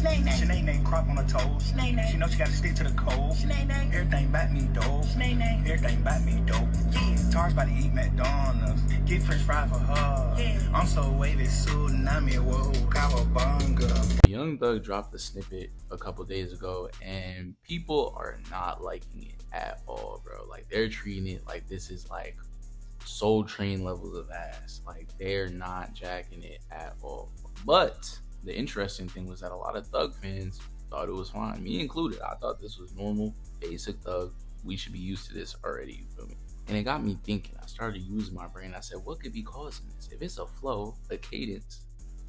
Shanae crop on her toes. She know she gotta stick to the code. Everything about me dope. Everything about me dope. Tars about to eat McDonald's. Get French fry for her. I'm so wavy soon. I mean, whoa, cowabunga. Young Thug dropped the snippet a couple days ago, and people are not liking it at all, bro. Like, they're treating it like this is like Soul Train levels of ass. Like, they're not jacking it at all. But the interesting thing was that a lot of Thug fans thought it was fine, me included. I thought this was normal, basic Thug. We should be used to this already, you feel me? And it got me thinking. I started using my brain. I said, what could be causing this? If it's a flow, a cadence,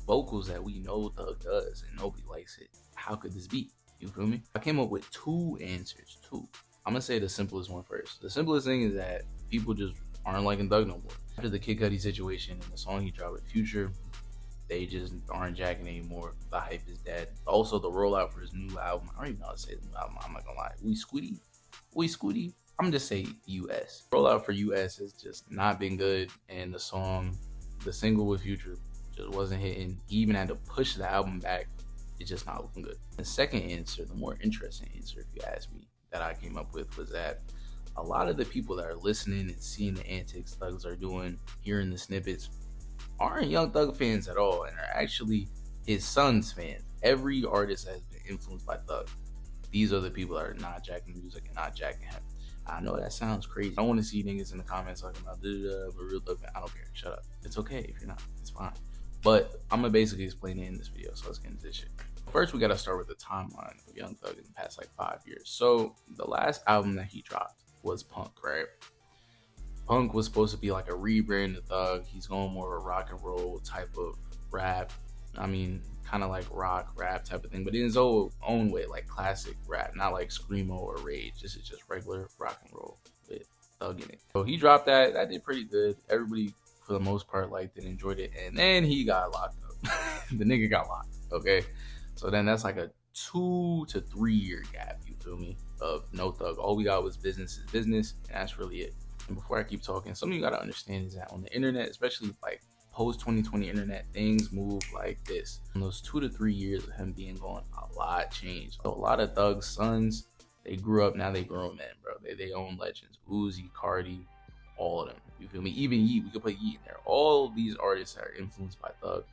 vocals that we know Thug does and nobody likes it, how could this be? You feel me? I came up with two answers. I'm gonna say the simplest one first. The simplest thing is that people just aren't liking Thug no more. After the Kid Cudi situation and the song he dropped with Future, they just aren't jacking anymore. The hype is dead. Also, the rollout for his new album, I don't even know how to say his new album, I'm not gonna lie. We Scuti? I'm gonna just say US. Rollout for US has just not been good, and the single with Future just wasn't hitting. He even had to push the album back. It's just not looking good. The second answer, the more interesting answer, if you ask me, that I came up with was that a lot of the people that are listening and seeing the antics Thugs are doing, hearing the snippets, aren't Young Thug fans at all and are actually his son's fans. Every artist that has been influenced by Thug, these are the people that are not jacking music and not jacking him. I know that sounds crazy. I want to see niggas in the comments talking about but real Thug fan. I don't care. Shut up. It's okay if you're not. It's fine. But I'm gonna basically explain it in this video, so let's get into this shit. First, we gotta start with the timeline of Young Thug in the past like 5 years. So the last album that he dropped was Punk, right? Punk was supposed to be like a rebrand of Thug. He's going more of a rock and roll type of rap. I mean, kind of like rock rap type of thing, but in his own way, like classic rap, not like screamo or rage. This is just regular rock and roll with Thug in it. So he dropped that. That did pretty good. Everybody, for the most part, liked it, enjoyed it, and then he got locked up. The nigga got locked. Okay, so then that's like a 2 to 3 year gap. You feel me? Of no Thug. All we got was business is business, and that's really it. And before I keep talking, something you gotta understand is that on the internet, especially like post 2020 internet, things move like this. In those 2 to 3 years of him being gone, a lot changed. So a lot of Thug's sons, they grew up, now they grown men, bro. They own legends. Uzi, Cardi, all of them. You feel me? Even Yeet, we could put Yeet in there. All these artists that are influenced by Thug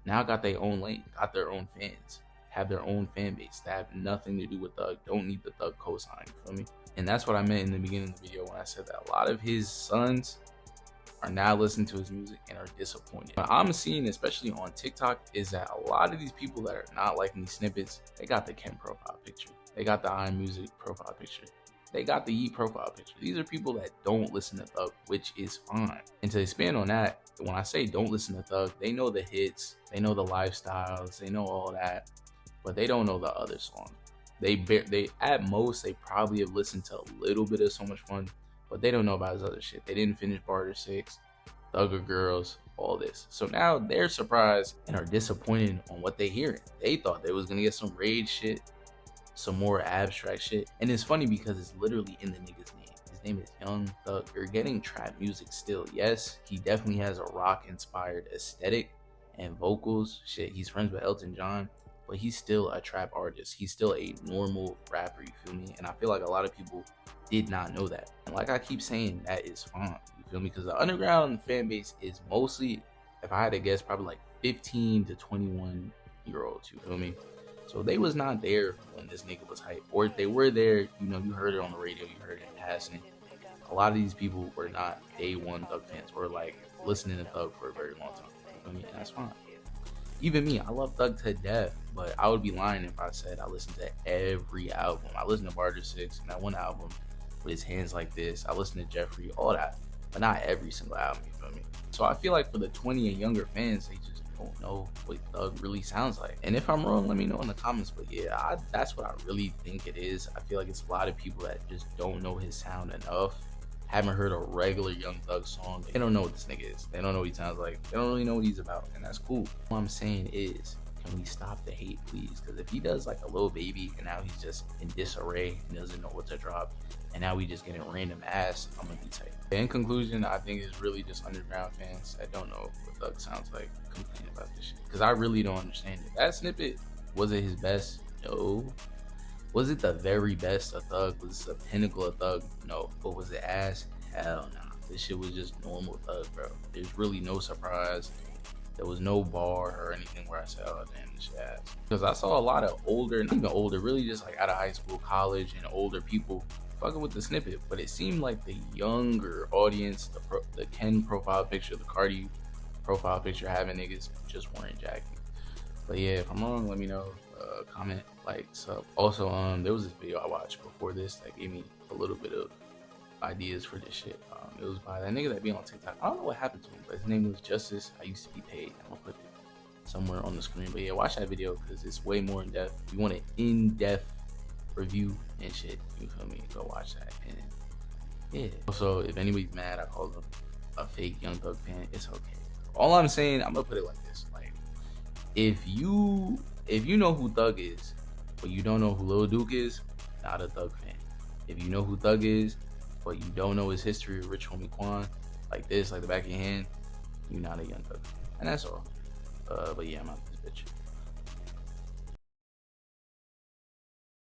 now got their own lane, got their own fans, have their own fan base that have nothing to do with Thug, don't need the Thug cosign, you feel me? And that's what I meant in the beginning of the video when I said that a lot of his sons are now listening to his music and are disappointed. What I'm seeing, especially on TikTok, is that a lot of these people that are not liking these snippets, they got the Ken profile picture, they got the iMusic profile picture, they got the Yeet profile picture. These are people that don't listen to Thug, which is fine. And to expand on that, when I say don't listen to Thug, they know the hits, they know the lifestyles, they know all that, but they don't know the other songs. They at most, they probably have listened to a little bit of So Much Fun, but they don't know about his other shit. They didn't finish Barter 6, Thugger Girls, all this. So now they're surprised and are disappointed on what they hearing. They thought they was gonna get some rage shit, some more abstract shit. And it's funny because it's literally in the nigga's name. His name is Young Thug. You're getting trap music still. Yes, he definitely has a rock inspired aesthetic and vocals. Shit, he's friends with Elton John, but he's still a trap artist. He's still a normal rapper, you feel me? And I feel like a lot of people did not know that. And like I keep saying, that is fine, you feel me? Because the underground fan base is mostly, if I had to guess, probably like 15 to 21 year olds, you feel me? So they was not there when this nigga was hype. Or if they were there, you know, you heard it on the radio, you heard it in passing. A lot of these people were not day one Thug fans, or like listening to Thug for a very long time, you feel me? And that's fine. Even me, I love Thug to death, but I would be lying if I said I listened to every album. I listened to Barter 6 and that one album with his hands like this. I listened to Jeffrey, all that, but not every single album, you feel me? So I feel like for the 20 and younger fans, they just don't know what Thug really sounds like. And if I'm wrong, let me know in the comments. But yeah, that's what I really think it is. I feel like it's a lot of people that just don't know his sound enough, haven't heard a regular Young Thug song. They don't know what this nigga is. They don't know what he sounds like. They don't really know what he's about, and that's cool. What I'm saying is, can we stop the hate, please? Because if he does like a little baby and now he's just in disarray and doesn't know what to drop, and now we just getting random ass, I'm gonna be tight. In conclusion, I think it's really just underground fans that don't know what Thug sounds like complaining about this shit. Because I really don't understand it. That snippet Was it his best? No. Was it the very best of Thug? Was it the pinnacle of Thug? No. But was it ass? Hell no. This shit was just normal Thug, bro. There's really no surprise. There was no bar or anything where I said, oh damn, this shit ass. Because I saw a lot of older, not even older, really just like out of high school, college, and older people fucking with the snippet. But it seemed like the younger audience, the Ken profile picture, the Cardi profile picture having niggas just weren't jacking. But yeah, if I'm wrong, let me know. Comment, like, sub. Also, there was this video I watched before this that gave me a little bit of ideas for this shit. It was by that nigga that be on TikTok. I don't know what happened to him, but his name was Justice. I used to be paid. I'm gonna put it somewhere on the screen. But yeah, watch that video because it's way more in depth. If you want an in-depth review and shit, you feel me? Go watch that. And yeah. Also, if anybody's mad, I call them a fake Young Thug fan. It's okay. All I'm saying, I'm gonna put it like this: like, if you know who Thug is, but you don't know who Lil Duke is, not a Thug fan. If you know who Thug is, but you don't know his history with Rich Homie Quan, like this, like the back of your hand, you're not a Young Thug fan. And that's all. But yeah, I'm out this bitch.